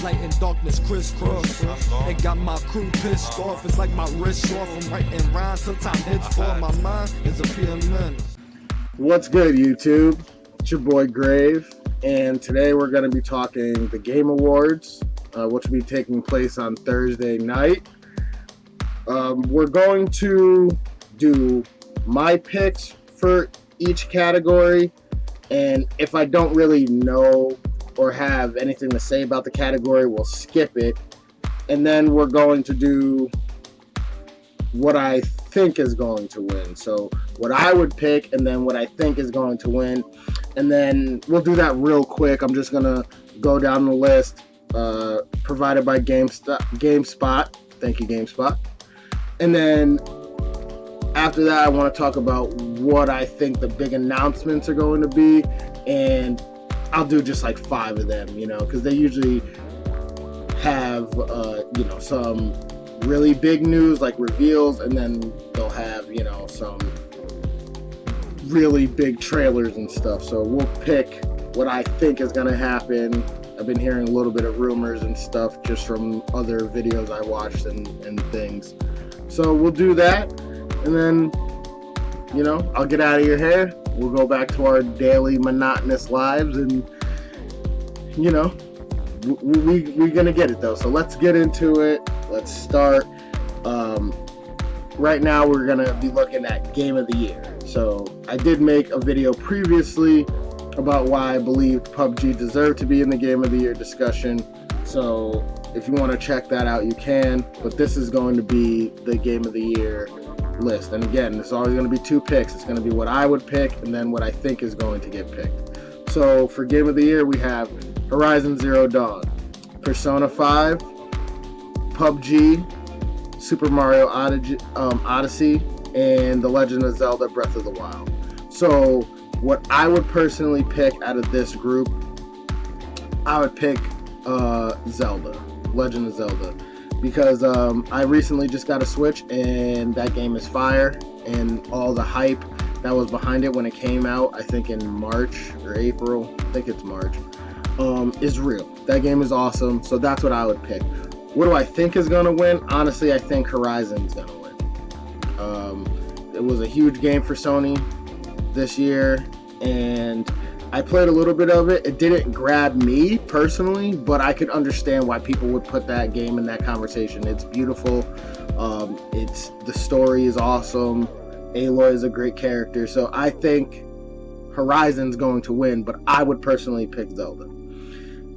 light and darkness crisscross. It got my crew pissed off. It's like my wrist off. I'm writing rhymes till time hits for my mind is a pure menace. What's good, YouTube? It's your boy Grave, and today we're going to be talking the Game Awards, which will be taking place on Thursday night. We're going to do my picks for each category, and if I don't really know or have anything to say about the category, we'll skip it. And then we're going to do what I think is going to win. So what I would pick, and then what I think is going to win. And then we'll do that real quick. I'm just going to go down the list provided by GameSpot. Thank you, GameSpot. And then after that, I want to talk about what I think the big announcements are going to be. And I'll do just like 5 of them, because they usually have, some really big news like reveals, and then they'll have, some really big trailers and stuff. So we'll pick what I think is going to happen. I've been hearing a little bit of rumors and stuff just from other videos I watched and things. So we'll do that, and then, I'll get out of your hair. We'll go back to our daily monotonous lives, and, we're going to get it, though. So let's get into it. Let's start. Right now, we're going to be looking at Game of the Year. So I did make a video previously about why I believed PUBG deserved to be in the Game of the Year discussion. So if you want to check that out, you can. But this is going to be the Game of the Year list. And again, it's always going to be 2 picks. It's going to be what I would pick and then what I think is going to get picked. So for Game of the Year, we have Horizon Zero Dawn, Persona 5, PUBG, Super Mario Odyssey, and The Legend of Zelda Breath of the Wild. So what I would personally pick out of this group, I would pick Zelda, Legend of Zelda, because I recently just got a Switch, and that game is fire, and all the hype that was behind it when it came out, I think in March or April, I think it's March, is real. That game is awesome, so that's what I would pick. What do I think is going to win? Honestly, I think Horizon's going to win. It was a huge game for Sony this year, and I played a little bit of it. It didn't grab me personally, but I could understand why people would put that game in that conversation. It's beautiful. The story is awesome. Aloy is a great character. So I think Horizon's going to win, but I would personally pick Zelda.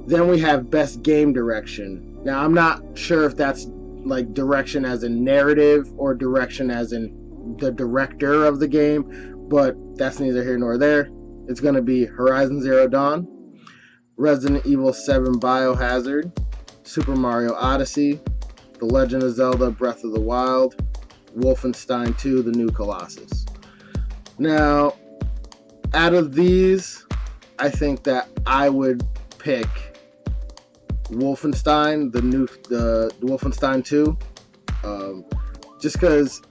Then we have Best Game Direction. Now, I'm not sure if that's like direction as in narrative or direction as in the director of the game, but that's neither here nor there. It's going to be Horizon Zero Dawn, Resident Evil 7 Biohazard, Super Mario Odyssey, The Legend of Zelda Breath of the Wild, Wolfenstein 2 The New Colossus. Now, out of these, I think that I would pick Wolfenstein, the Wolfenstein 2, just because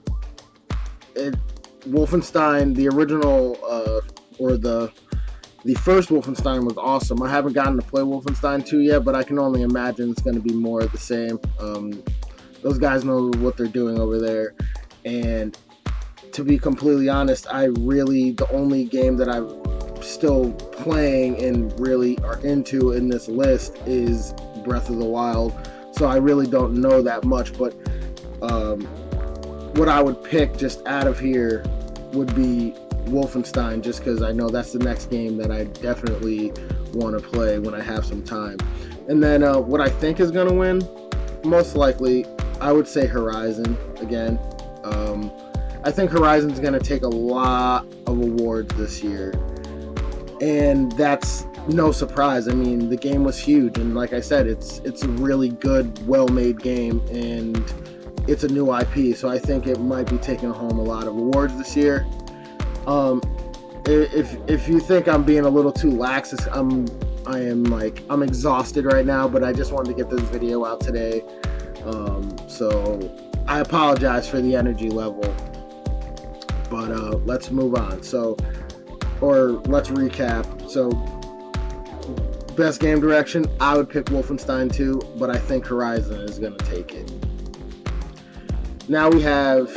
Wolfenstein, the original, or the first Wolfenstein was awesome. I haven't gotten to play Wolfenstein 2 yet, but I can only imagine it's going to be more of the same. Those guys know what they're doing over there, and to be completely honest, the only game that I'm still playing and really are into in this list is Breath of the Wild, so I really don't know that much, but what I would pick just out of here would be Wolfenstein, just because I know that's the next game that I definitely want to play when I have some time. And then what I think is going to win, most likely, I would say Horizon again. I think Horizon's going to take a lot of awards this year, and that's no surprise. I mean, the game was huge, and like I said, it's a really good, well-made game, and it's a new IP, so I think it might be taking home a lot of awards this year. If you think I'm being a little too lax, I'm exhausted right now, but I just wanted to get this video out today. So I apologize for the energy level, but let's move on. Let's recap. So Best game direction, I would pick Wolfenstein 2, but I think Horizon is going to take it. Now we have...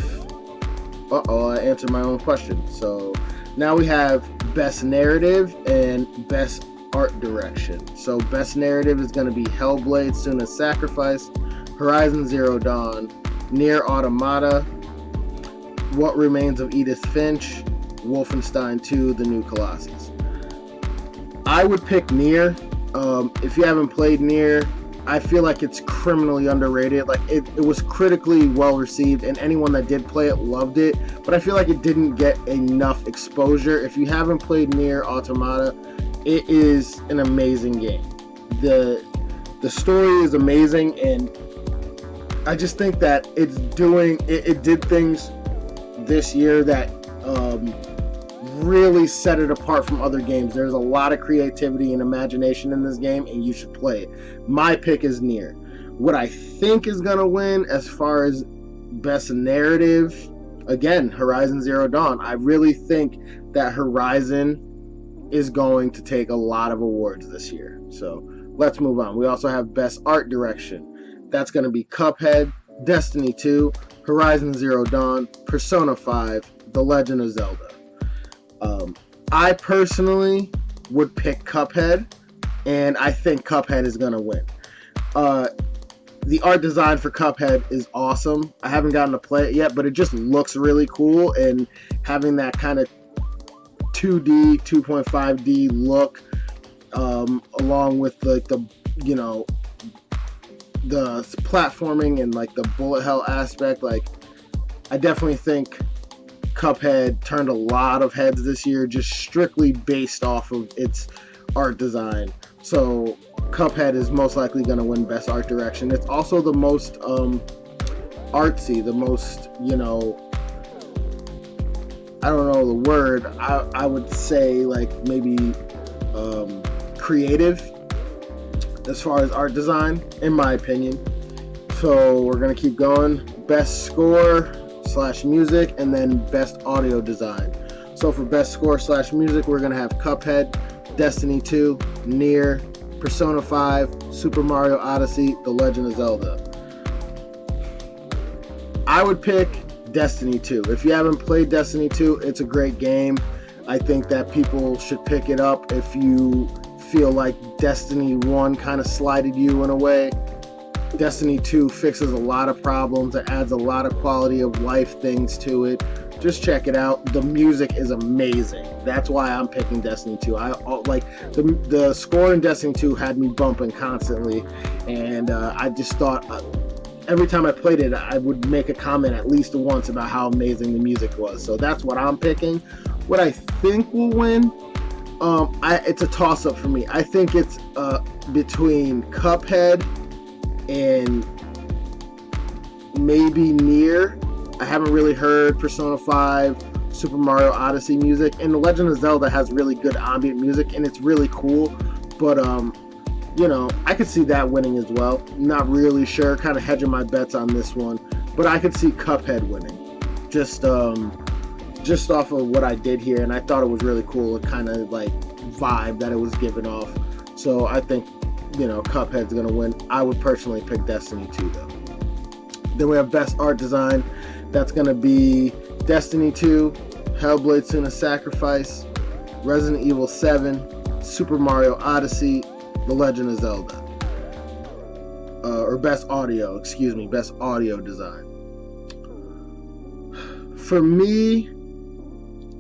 I answered my own question. So now we have Best Narrative and Best Art Direction. So Best Narrative is going to be Hellblade: Senua's Sacrifice, Horizon Zero Dawn, Nier Automata, What Remains of Edith Finch, Wolfenstein 2: The New Colossus. I would pick Nier. If you haven't played Nier, I feel like it's criminally underrated. Like it was critically well received, and anyone that did play it loved it, but I feel like it didn't get enough exposure. If you haven't played Nier Automata, it is an amazing game. The story is amazing, and I just think that it did things this year that really set it apart from other games. There's a lot of creativity and imagination in this game, and you should play it. My pick is Nier. What I think is going to win as far as Best Narrative, again, Horizon Zero Dawn. I really think that Horizon is going to take a lot of awards this year. So let's move on. We also have Best Art Direction. That's going to be Cuphead, Destiny 2, Horizon Zero Dawn, Persona 5, The Legend of Zelda. I personally would pick Cuphead, and I think Cuphead is going to win. The art design for Cuphead is awesome. I haven't gotten to play it yet, but it just looks really cool, and having that kind of 2D, 2.5D look, along with like the platforming and like the bullet hell aspect, like I definitely think Cuphead turned a lot of heads this year, just strictly based off of its art design. So Cuphead is most likely going to win Best Art Direction. It's also the most artsy, the most, I don't know the word, I would say like maybe creative as far as art design, in my opinion. So we're going to keep going. Best Score / Music, and then Best Audio Design. So for Best Score / Music, we're going to have Cuphead, Destiny 2, Nier, Persona 5, Super Mario Odyssey, The Legend of Zelda. I would pick Destiny 2. If you haven't played Destiny 2, it's a great game. I think that people should pick it up if you feel like Destiny 1 kind of slighted you in a way. Destiny 2 fixes a lot of problems. It adds a lot of quality of life things to it. Just check it out. The music is amazing. That's why I'm picking Destiny 2. I like the score in Destiny 2 had me bumping constantly, and I just thought every time I played it, I would make a comment at least once about how amazing the music was. So that's what I'm picking. What I think will win, it's a toss-up for me. I think it's between Cuphead and maybe Nier. I haven't really heard Persona 5, Super Mario Odyssey music, and The Legend of Zelda has really good ambient music, and it's really cool, but I could see that winning as well. Not really sure, kind of hedging my bets on this one, but I could see Cuphead winning, just off of what I did here, and I thought it was really cool, the kind of like vibe that it was giving off. So I think Cuphead's gonna win. I would personally pick Destiny 2 though. Then we have Best Art Design. That's gonna be Destiny 2, Hellblade: Senua's Sacrifice, Resident Evil 7, Super Mario Odyssey, The Legend of Zelda. Or Best Audio Design. For me,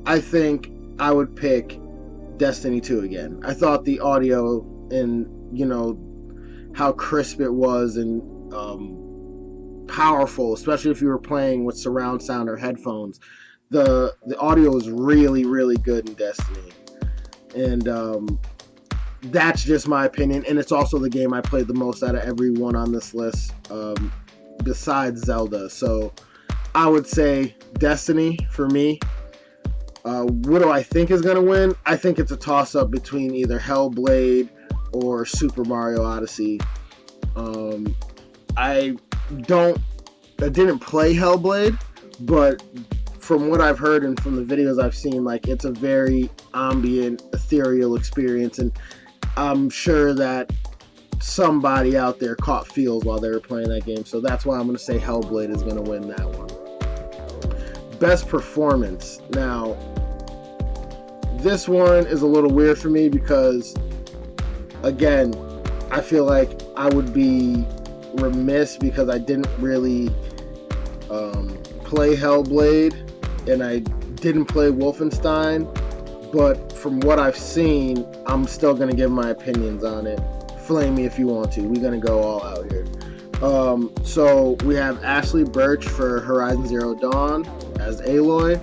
I think I would pick Destiny 2 again. I thought the audio and how crisp it was and powerful, especially if you were playing with surround sound or headphones. The audio is really, really good in Destiny, and that's just my opinion. And it's also the game I played the most out of every one on this list, besides Zelda. So I would say Destiny for me. What do I think is going to win? I think it's a toss-up between either Hellblade or Super Mario Odyssey. I didn't play Hellblade, but from what I've heard and from the videos I've seen, like it's a very ambient, ethereal experience, and I'm sure that somebody out there caught feels while they were playing that game. So that's why I'm going to say Hellblade is going to win that one. Best performance. Now, this one is a little weird for me because, again, I feel like I would be remiss because I didn't really play Hellblade and I didn't play Wolfenstein, but from what I've seen, I'm still going to give my opinions on it. Flame me if you want to. We're going to go all out here. So we have Ashley Birch for Horizon Zero Dawn as Aloy,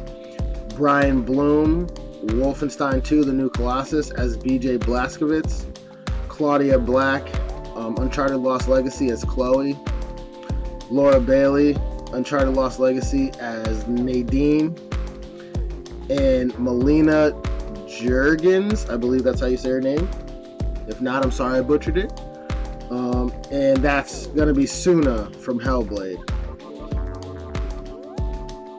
Brian Bloom, Wolfenstein 2 The New Colossus as BJ Blazkowicz, Claudia Black, Uncharted Lost Legacy as Chloe, Laura Bailey, Uncharted Lost Legacy as Nadine, and Melina Juergens, I believe that's how you say her name. If not, I'm sorry I butchered it. And that's going to be Suna from Hellblade.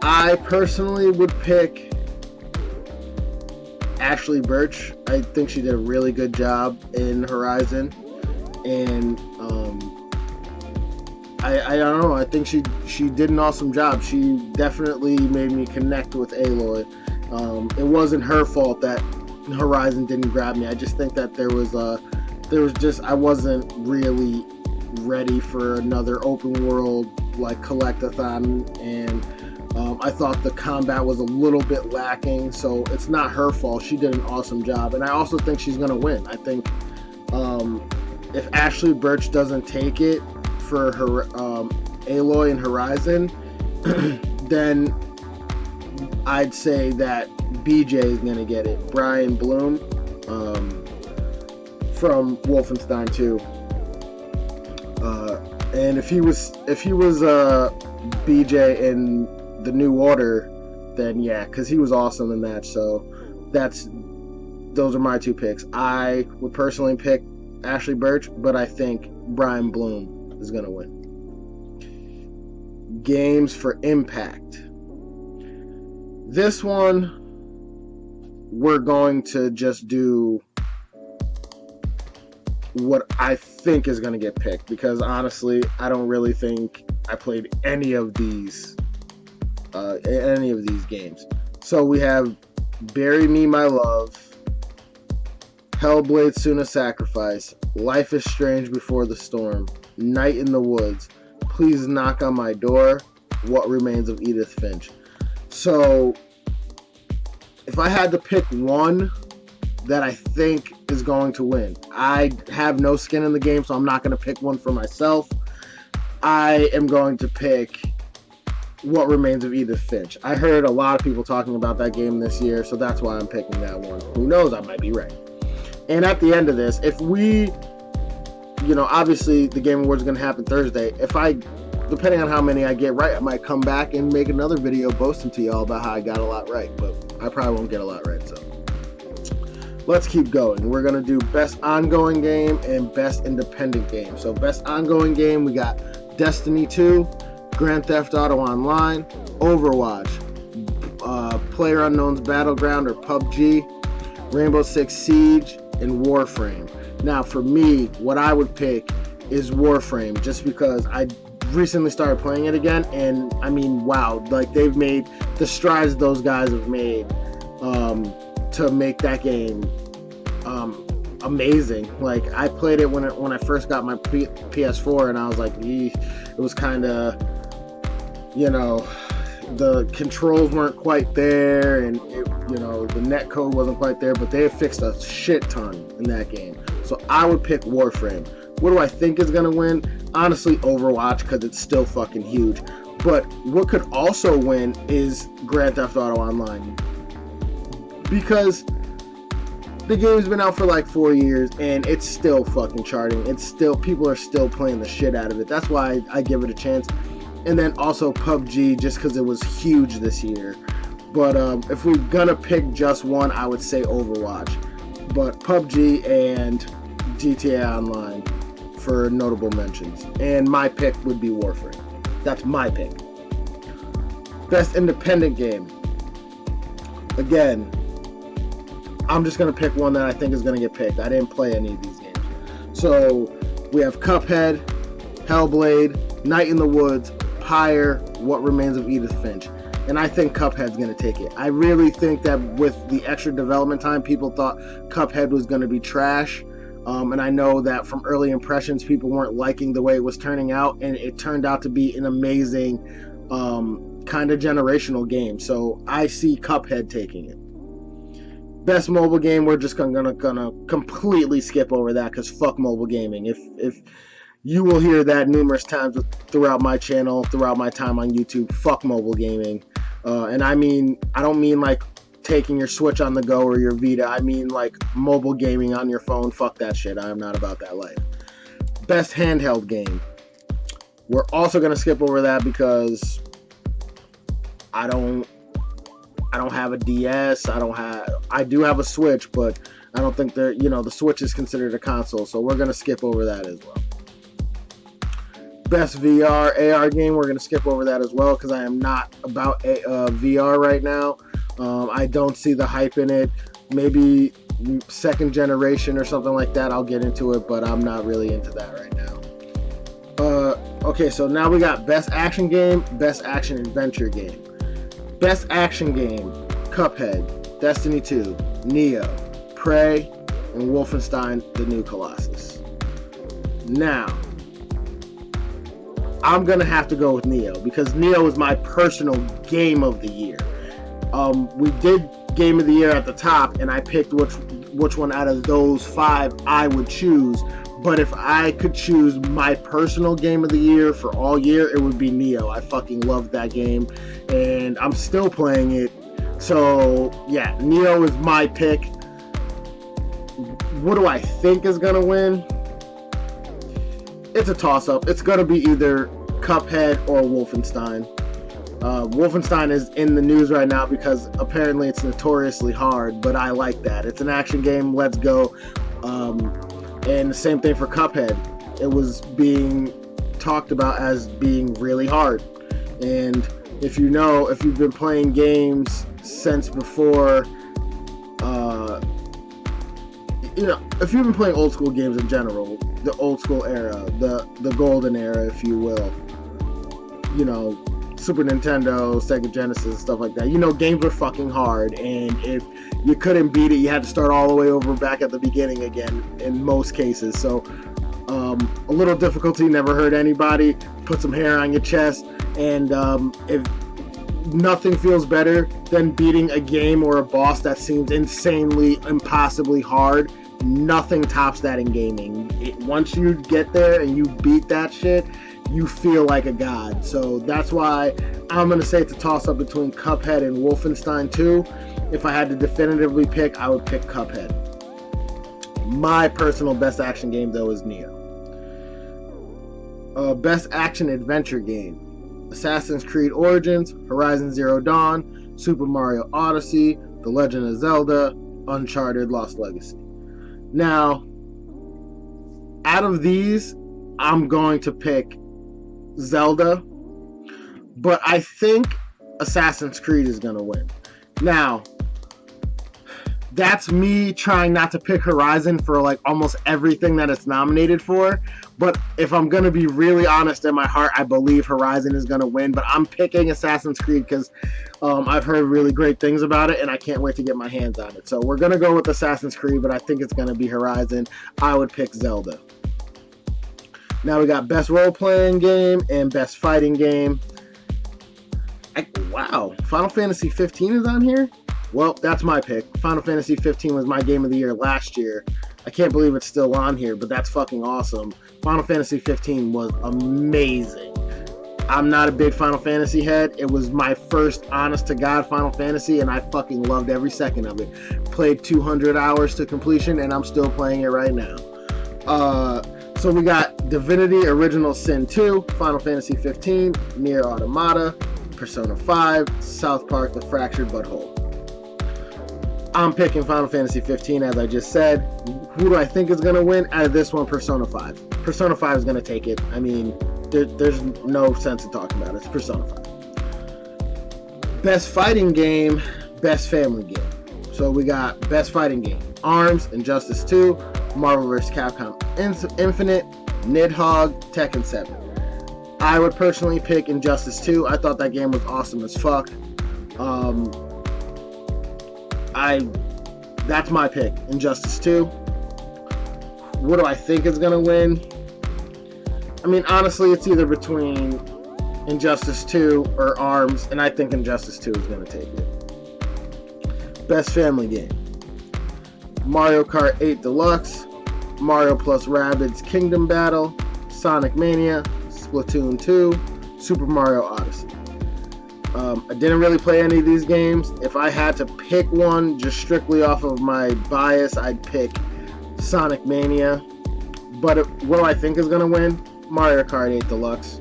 I personally would pick Ashley Birch. I think she did a really good job in Horizon. And I don't know. I think she did an awesome job. She definitely made me connect with Aloy. It wasn't her fault that Horizon didn't grab me. I just think that there was just I wasn't really ready for another open world like collectathon, and I thought the combat was a little bit lacking. So it's not her fault. She did an awesome job, and I also think she's gonna win. I think if Ashley Birch doesn't take it for her Aloy and Horizon, then I'd say that BJ is gonna get it. Brian Bloom from Wolfenstein 2. And if he was BJ in The New Order, then yeah, because he was awesome in that. So those are my two picks. I would personally pick Ashley Birch, but I think Brian Bloom is gonna win. Games for Impact. This one, we're going to just do what I think is going to get picked, because honestly, I don't really think I played any of these games. So we have Bury Me My Love, Hellblade Suna Sacrifice, Life is Strange Before the Storm, Night in the Woods, Please Knock on My Door, What Remains of Edith Finch. So if I had to pick one that I think is going to win, I have no skin in the game, so I'm not going to pick one for myself. I am going to pick What Remains of Edith Finch. I heard a lot of people talking about that game this year, so that's why I'm picking that one. Who knows, I might be right. And at the end of this, if we, obviously the Game Awards is going to happen Thursday. Depending on how many I get right, I might come back and make another video boasting to y'all about how I got a lot right, but I probably won't get a lot right, so let's keep going. We're going to do Best Ongoing Game and Best Independent Game. So Best Ongoing Game, we got Destiny 2, Grand Theft Auto Online, Overwatch, PlayerUnknown's Battleground or PUBG, Rainbow Six Siege, and Warframe. Now for me, what I would pick is Warframe, just because I recently started playing it again, and I mean, wow, like they've made the strides those guys have made to make that game amazing. Like I played it when I first got my PS4, and I was like, it was kind of, the controls weren't quite there, and the net code wasn't quite there, but they have fixed a shit ton in that game. So I would pick Warframe. What do I think is gonna win? Honestly, Overwatch, because it's still fucking huge. But what could also win is Grand Theft Auto Online, because the game's been out for like 4 years and it's still fucking charting. People are still playing the shit out of it. That's why I give it a chance. And then also PUBG, just because it was huge this year. But if we're gonna pick just one, I would say Overwatch. But PUBG and GTA Online for notable mentions. And my pick would be Warframe. That's my pick. Best Independent Game. Again, I'm just going to pick one that I think is going to get picked. I didn't play any of these games. So we have Cuphead, Hellblade, Night in the Woods, Pyre, What Remains of Edith Finch. And I think Cuphead's going to take it. I really think that with the extra development time, people thought Cuphead was going to be trash. And I know that from early impressions, people weren't liking the way it was turning out. And it turned out to be an amazing kind of generational game. So I see Cuphead taking it. Best mobile game, we're just gonna completely skip over that because fuck mobile gaming. If you will hear that numerous times throughout my channel, throughout my time on YouTube, fuck mobile gaming. And I don't mean like taking your Switch on the go or your Vita. I mean like mobile gaming on your phone. Fuck that shit. I am not about that life. Best handheld game. We're also gonna skip over that because I don't have a DS. I do have a Switch, but I don't think the Switch is considered a console, so we're gonna skip over that as well. Best VR AR game, we're gonna skip over that as well because I am not about VR right now. I don't see the hype in it. Maybe second generation or something like that, I'll get into it, but I'm not really into that right now. Okay, so now we got best action game, best action adventure game. Best action game, Cuphead, Destiny 2, Nioh, Prey, and Wolfenstein: The New Colossus. Now, I'm going to have to go with Nioh because Nioh is my personal game of the year. We did game of the year at the top, and I picked which one out of those 5 I would choose. But if I could choose my personal game of the year for all year, it would be Nioh. I fucking loved that game, and I'm still playing it. So, yeah, Nioh is my pick. What do I think is going to win? It's a toss-up. It's going to be either Cuphead or Wolfenstein. Wolfenstein is in the news right now because apparently it's notoriously hard, but I like that. It's an action game. Let's go. And the same thing for Cuphead. It was being talked about as being really hard. And if you've been playing games since before, if you've been playing old school games in general, the old school era, the golden era, if you will, Super Nintendo, Sega Genesis, stuff like that. Games were fucking hard, and if you couldn't beat it, you had to start all the way over back at the beginning again in most cases. So a little difficulty never hurt anybody. Put some hair on your chest, and if nothing feels better than beating a game or a boss that seems insanely, impossibly hard, nothing tops that in gaming. Once you get there and you beat that shit, you feel like a god. So that's why I'm going to say it's a toss-up between Cuphead and Wolfenstein 2. If I had to definitively pick, I would pick Cuphead. My personal best action game, though, is Nioh. Best action adventure game. Assassin's Creed Origins, Horizon Zero Dawn, Super Mario Odyssey, The Legend of Zelda, Uncharted Lost Legacy. Now, out of these, I'm going to pick Zelda, but I think Assassin's Creed is going to win. Now, that's me trying not to pick Horizon for like almost everything that it's nominated for, but if I'm going to be really honest in my heart, I believe Horizon is going to win, but I'm picking Assassin's Creed because I've heard really great things about it, and I can't wait to get my hands on it. So we're going to go with Assassin's Creed, but I think it's going to be Horizon. I would pick Zelda. Now we got best role-playing game and best fighting game. Wow, Final Fantasy 15 is on here? Well, that's my pick. Final Fantasy 15 was my game of the year last year. I can't believe it's still on here, but that's fucking awesome. Final Fantasy 15 was amazing. I'm not a big Final Fantasy head. It was my first honest-to-God Final Fantasy, and I fucking loved every second of it. Played 200 hours to completion, and I'm still playing it right now. So we got Divinity Original Sin 2, Final Fantasy 15, Nier Automata, Persona 5, South Park: The Fractured But Whole. I'm picking Final Fantasy 15, as I just said. Who do I think is going to win? Out of this one, Persona 5. Persona 5 is going to take it. I mean, there's no sense in talking about it. It's Persona 5. Best fighting game, best family game. So we got Best Fighting Game: ARMS, Injustice 2, Marvel vs. Capcom Infinite, Nidhogg, Tekken 7. I would personally pick Injustice 2. I thought that game was awesome as fuck. That's my pick, Injustice 2. What do I think is gonna win? I mean, honestly, it's either between Injustice 2 or ARMS, and I think Injustice 2 is gonna take it. Best Family Game: Mario Kart 8 Deluxe, Mario plus Rabbids Kingdom Battle, Sonic Mania, Splatoon 2, Super Mario Odyssey. I didn't really play any of these games. If I had to pick one just strictly off of my bias, I'd pick Sonic Mania. But what do I think is going to win? Mario Kart 8 Deluxe.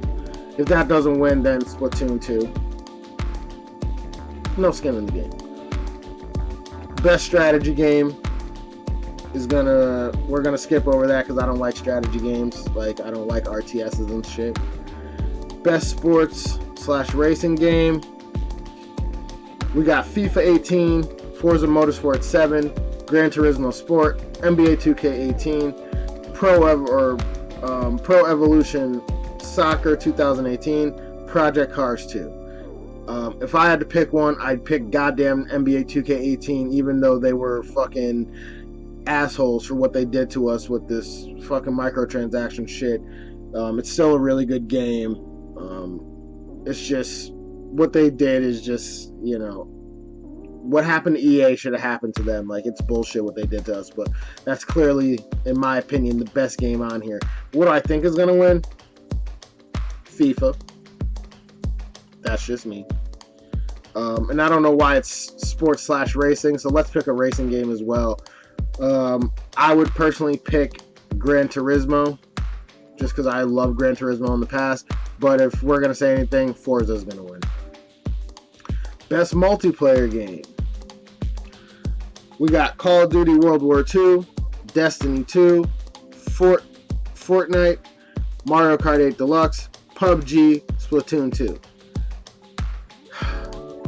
If that doesn't win, then Splatoon 2. No skin in the game. Best Strategy Game is we're gonna skip over that because I don't like strategy games. Like, I don't like RTSs and shit. Best Sports/Racing Game. We got FIFA 18, Forza Motorsport 7, Gran Turismo Sport, NBA 2K18, Pro Evolution Soccer 2018, Project Cars 2. If I had to pick one, I'd pick goddamn NBA 2K18, even though they were fucking assholes for what they did to us with this fucking microtransaction shit. It's still a really good game. It's just, what they did is just, what happened to EA should have happened to them. Like, it's bullshit what they did to us, but that's clearly, in my opinion, the best game on here. What do I think is gonna win? FIFA. That's just me. And I don't know why it's sports/racing, so let's pick a racing game as well. I would personally pick Gran Turismo, just because I love Gran Turismo in the past. But if we're going to say anything, Forza is going to win. Best Multiplayer Game. We got Call of Duty World War II, Destiny 2, Fortnite, Mario Kart 8 Deluxe, PUBG, Splatoon 2.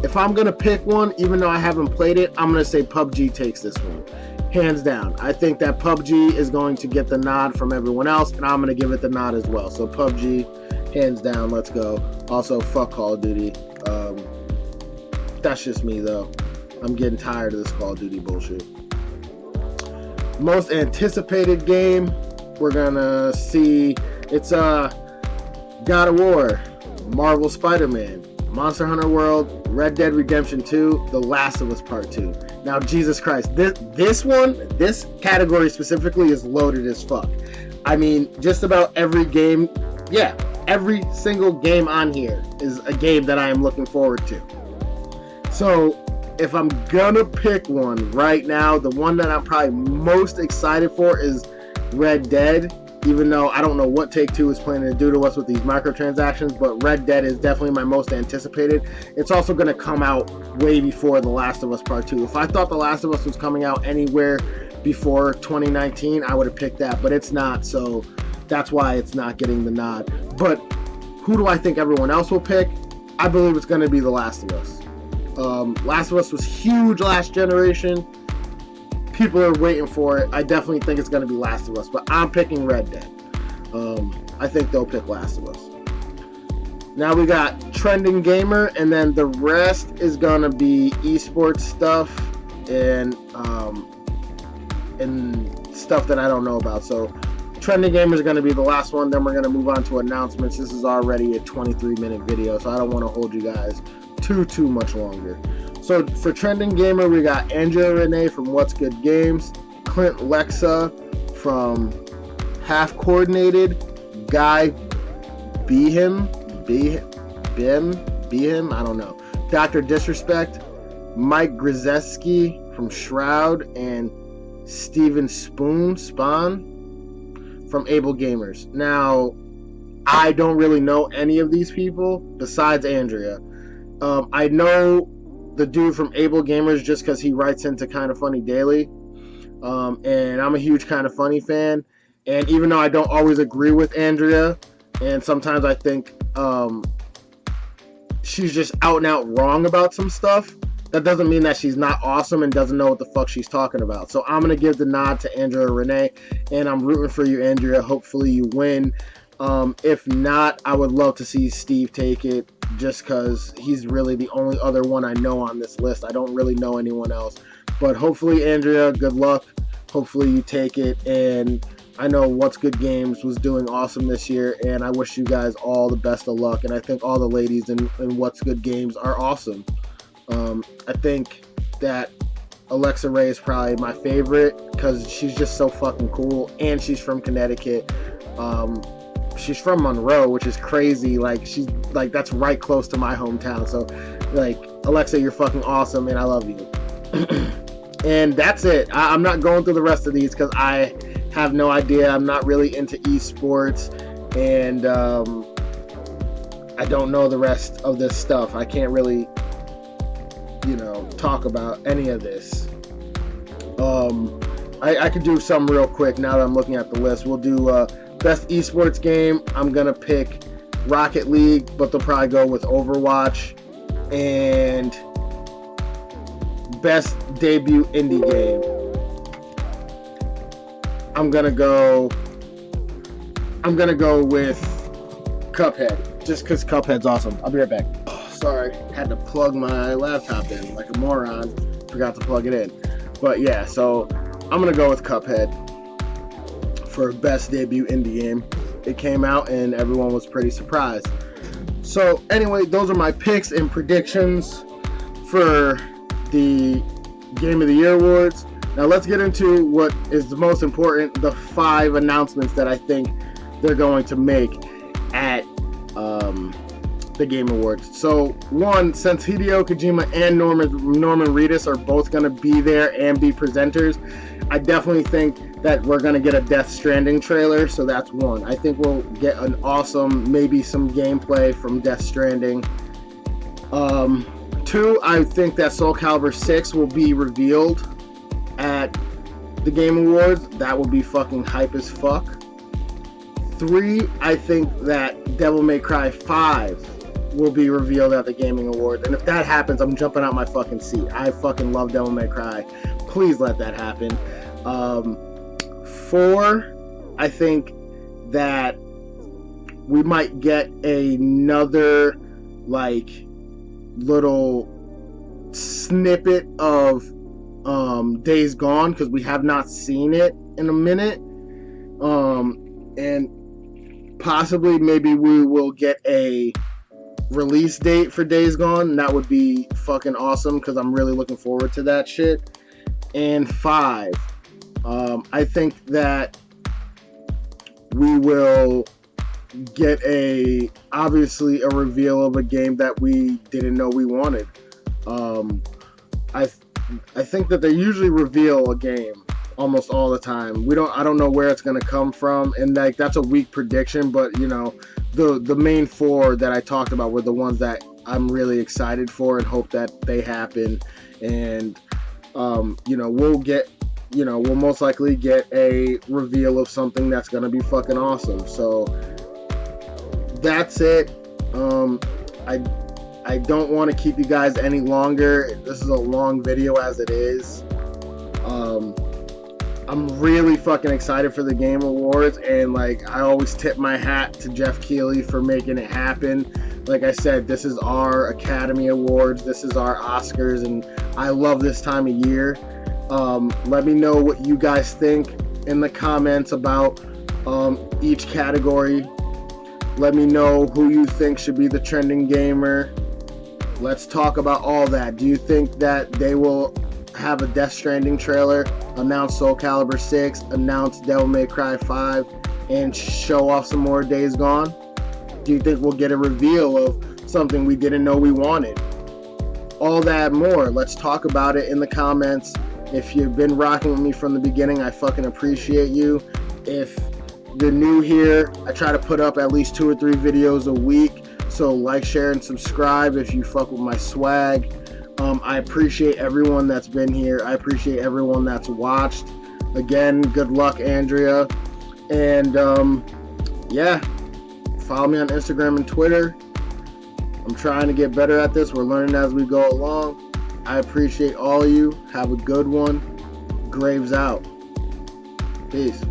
If I'm going to pick one, even though I haven't played it, I'm going to say PUBG takes this one. Hands down. I think that PUBG is going to get the nod from everyone else, and I'm going to give it the nod as well. So PUBG, hands down, let's go. Also, fuck Call of Duty. That's just me, though. I'm getting tired of this Call of Duty bullshit. Most anticipated game, we're going to see, it's God of War, Marvel Spider-Man, Monster Hunter World, Red Dead Redemption 2, The Last of Us Part 2. Now, Jesus Christ, this category specifically is loaded as fuck. I mean, just about every game, every single game on here is a game that I am looking forward to. So, if I'm gonna pick one right now, the one that I'm probably most excited for is Red Dead. Even though I don't know what Take-Two is planning to do to us with these microtransactions, but Red Dead is definitely my most anticipated. It's also going to come out way before The Last of Us Part 2. If I thought The Last of Us was coming out anywhere before 2019, I would have picked that, but it's not, so that's why it's not getting the nod. But who do I think everyone else will pick? I believe it's going to be The Last of Us. Last of Us was huge last generation. People are waiting for it. I definitely think it's going to be Last of Us, but I'm picking Red Dead. I think they'll pick Last of Us. Now we got Trending Gamer, and then the rest is going to be esports stuff and stuff that I don't know about. So Trending Gamer is going to be the last one. Then we're going to move on to announcements. This is already a 23-minute video, so I don't want to hold you guys too much longer. So for Trending Gamer, we got Andrea Renee from What's Good Games, Clint Lexa from Half Coordinated, Guy Behim, I don't know, Dr. Disrespect, Mike Grzeski from Shroud, and Steven Spawn from Able Gamers. Now, I don't really know any of these people besides Andrea. I know the dude from Able Gamers just because he writes into Kind of Funny Daily, and I'm a huge Kind of Funny fan. And even though I don't always agree with Andrea, and sometimes I think she's just out and out wrong about some stuff, that doesn't mean that she's not awesome and doesn't know what the fuck she's talking about. So I'm going to give the nod to Andrea Renee, and I'm rooting for you, Andrea. Hopefully you win. If not, I would love to see Steve take it, just because he's really the only other one I know on this list. I don't really know anyone else. But hopefully, Andrea, good luck. Hopefully you take it. And I know What's Good Games was doing awesome this year, and I wish you guys all the best of luck. And I think all the ladies in What's Good Games are awesome. I think that Alexa Ray is probably my favorite because she's just so fucking cool, and she's from Connecticut. She's from Monroe, which is crazy. Like, she's like, that's right close to my hometown. So, like, Alexa, you're fucking awesome, and I love you. And that's it. I'm not going through the rest of these because I have no idea. I'm not really into esports, and I don't know the rest of this stuff. I can't really, talk about any of this. I could do some real quick now that I'm looking at the list. We'll do best esports game. I'm gonna pick Rocket League, but they'll probably go with Overwatch. And best debut indie game, I'm gonna go with Cuphead, just because Cuphead's awesome. I'll be right back. Sorry, had to plug my laptop in like a moron. Forgot to plug it in. But yeah, so I'm gonna go with Cuphead for best debut indie game. It came out and everyone was pretty surprised. So anyway, those are my picks and predictions for the Game of the Year awards. Now let's get into what is the most important, the 5 announcements that I think they're going to make at the Game Awards. So one, since Hideo Kojima and Norman Reedus are both going to be there and be presenters, I definitely think that we're going to get a Death Stranding trailer. So that's one. I think we'll get an awesome, maybe some gameplay from Death Stranding. 2, I think that Soul Calibur 6 will be revealed at the Game Awards. That will be fucking hype as fuck. 3, I think that Devil May Cry 5 will be revealed at the Gaming Awards. And if that happens, I'm jumping out my fucking seat. I fucking love Devil May Cry. Please let that happen. 4, I think that we might get another, like, little snippet of Days Gone, because we have not seen it in a minute. And possibly maybe we will get a release date for Days Gone. That would be fucking awesome because I'm really looking forward to that shit. And 5, I think that we will get obviously a reveal of a game that we didn't know we wanted. I think that they usually reveal a game almost all the time. I don't know where it's going to come from, and like that's a weak prediction, but the main 4 that I talked about were the ones that I'm really excited for and hope that they happen. And we'll most likely get a reveal of something that's going to be fucking awesome. So that's it. I don't want to keep you guys any longer. This is a long video as it is. I'm really fucking excited for the Game Awards, and like I always tip my hat to Jeff Keighley for making it happen. Like I said, this is our Academy Awards, this is our Oscars, and I love this time of year. Let me know what you guys think in the comments about each category. Let me know who you think should be the trending gamer. Let's talk about all that. Do you think that they will have a Death Stranding trailer, announce Soul Calibur 6, announce Devil May Cry 5, and show off some more Days Gone? Do you think we'll get a reveal of something we didn't know we wanted? All that and more. Let's talk about it in the comments. If you've been rocking with me from the beginning, I fucking appreciate you. If you're new here, I try to put up at least 2 or 3 videos a week. So like, share, and subscribe if you fuck with my swag. I appreciate everyone that's been here. I appreciate everyone that's watched. Again, good luck, Andrea. And yeah, follow me on Instagram and Twitter. I'm trying to get better at this. We're learning as we go along. I appreciate all of you. Have a good one. Graves out. Peace.